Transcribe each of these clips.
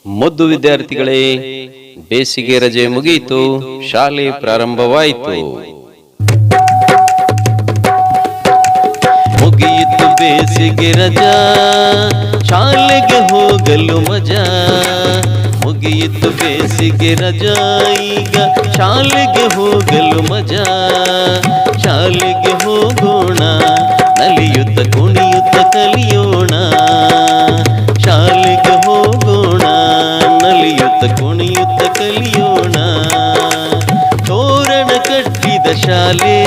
ಮುದ್ದು ವಿದ್ಯಾರ್ಥಿಗಳೇ, ಬೇಸಿಗೆ ರಜೆ ಮುಗಿಯಿತು, ಶಾಲೆ ಪ್ರಾರಂಭವಾಯಿತು. ಮುಗಿಯಿತು ಬೇಸಿಗೆ ರಜಾ, ಶಾಲೆಗೆ ಹೋಗಲು ಮಜಾ. ಮುಗಿಯಿತು ಬೇಸಿಗೆ ರಜಾ, ಈಗ ಶಾಲೆಗೆ ಹೋಗಲು ಮಜಾ. ಶಾಲೆಗೆ ಹೋಗೋಣ, ನಲಿಯುತ್ತ ಕುಣಿಯುತ್ತ ಕಲಿಯೋಣ. ಶಾಲೆಗೆ ಹೋಗೋಣ, ನಲಿಯುತ್ತ ಕುಣಿಯುತ್ತ ಕಲಿಯೋಣ. ತೋರಣ ಕಟ್ಟಿದ ಶಾಲೆ,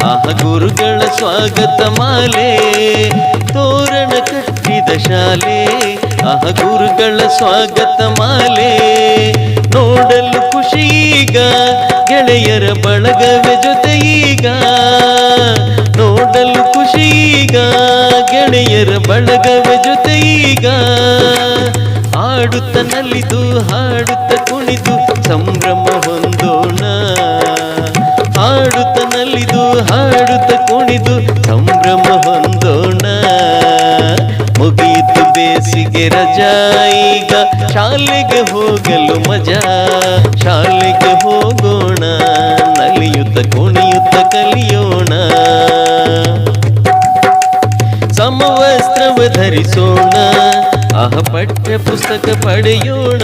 ಆಹ ಗುರುಗಳ ಸ್ವಾಗತ ಮಾಲೆ. ತೋರಣ ಕಟ್ಟಿದ ಶಾಲೆ, ಆಹ ಗುರುಗಳ ಸ್ವಾಗತ ಮಾಲೆ. ನೋಡಲು ಖುಷಿ ಈಗ, ಗೆಳೆಯರ ಬಳಗವೇ ಜೊತೆ ಈಗ. ನೋಡಲು ಖುಷಿ ಈಗ, ಗೆಳೆಯರ ಬಳಗವೇ ಜೊತೆ ಈಗ. ಆಡುತ್ತ ನಲಿದು ಹಾಡುತ್ತ ಕುಣಿದು ಸಂಭ್ರಮ ಹೊಂದೋಣ. ಹಾಡುತ್ತ ನಲಿದು ಹಾಡುತ್ತ ಕುಣಿದು ಸಂಭ್ರಮ ಹೊಂದೋಣ. ಮುಗಿಯಿತು ಬೇಸಿಗೆ ರಜಾ, ಈಗ ಶಾಲೆಗೆ ಹೋಗಲು ಮಜಾ. ಶಾಲೆಗೆ ಹೋಗೋಣ, ನಲಿಯುತ್ತ ಕುಣಿಯುತ್ತ ಕಲಿಯೋಣ. ಸಮವಸ್ತ್ರವ ಧರಿಸೋಣ, ಆಹ ಪಠ್ಯ ಪುಸ್ತಕ ಪಡೆಯೋಣ.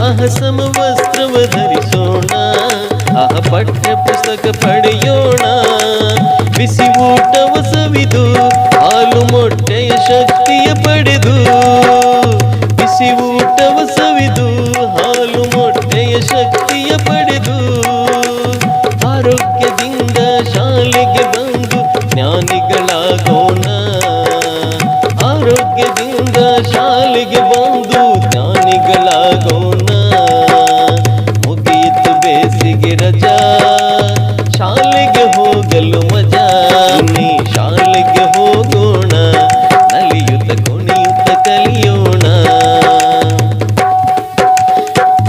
ಆಹ ಸಮವಸ್ತ್ರವ ಧರಿಸೋಣ, ಆಹ ಪಠ್ಯ ಪುಸ್ತಕ ಪಡೆಯೋಣ. ಬಿಸಿ ಊಟವ ಸವಿದು ಹಾಲು ಮೊಟ್ಟೆಯ ಶಕ್ತಿಯ ಪಡೆದು. ಬಿಸಿ ಊಟವ ಸವಿದು ಹಾಲು ಮೊಟ್ಟೆಯ ಶಕ್ತಿಯ ಪಡೆದು. ಆರೋಗ್ಯದಿಂದ ಶಾಲೆಗೆ ಬಂದು ಜ್ಞಾನಿಗಳಾಗೋಣ. ಆರೋಗ್ಯದಿಂದ ಶಾಲೆಗೆ ಬಂದು ಜ್ಞಾನಿಗಳಾಗೋಣ. ಮುಗಿಯಿತು ಬೇಸಿಗೆ ರಜಾ, ಶಾಲೆಗೆ ಹೋಗಲು ಮಜಾ. ನೀ ಶಾಲೆಗೆ ಹೋಗೋಣ, ನಲಿಯುತ್ತ ಕುಣಿಯುತ್ತ ಕಲಿಯೋಣ.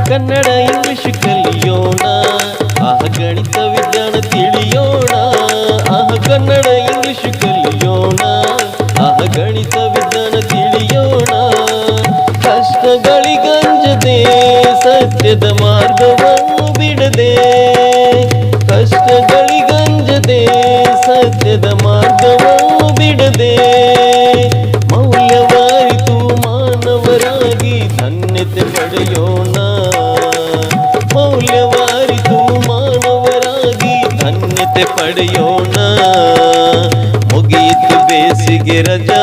ಕನ್ನಡ ಇಂಗ್ಲಿಷ್ ಕಲಿಯೋಣ, ಆಹ ಗಣಿತ ವಿಜ್ಞಾನ ತಿಳಿಯೋಣ. ಆಹ ಕನ್ನಡ ಇಂಗ್ಲಿಷ್ ಕಲಿಯೋಣ, ಆಹ ಗಣಿತ ವಿಜ್ಞಾನ ತಿಳಿಯೋಣ. ಕಷ್ಟಗಳಿಗಂಜದೆ ಸತ್ಯದ ಮಾರ್ಗವನ್ನು ಬಿಡದೆ. ಕಷ್ಟಗಳಿಗಂಜದೆ ಸತ್ಯದ ಮಾರ್ಗವನ್ನು ಬಿಡದೆ. ಮೌಲ್ಯವಾರಿತು ಮಾನವರಾಗಿ ಧನ್ಯತೆ ಪಡೆಯೋಣ. ಮೌಲ್ಯವಾರಿತು ಮಾನವರಾಗಿ ಧನ್ಯತೆ ಪಡೆಯೋಣ. ಮುಗಿಯಿತು ಬೇಸಿಗೆ ರಜಾ,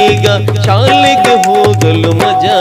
ಈಗ ಶಾಲೆಗೆ ಹೋಗಲು ಮಜಾ.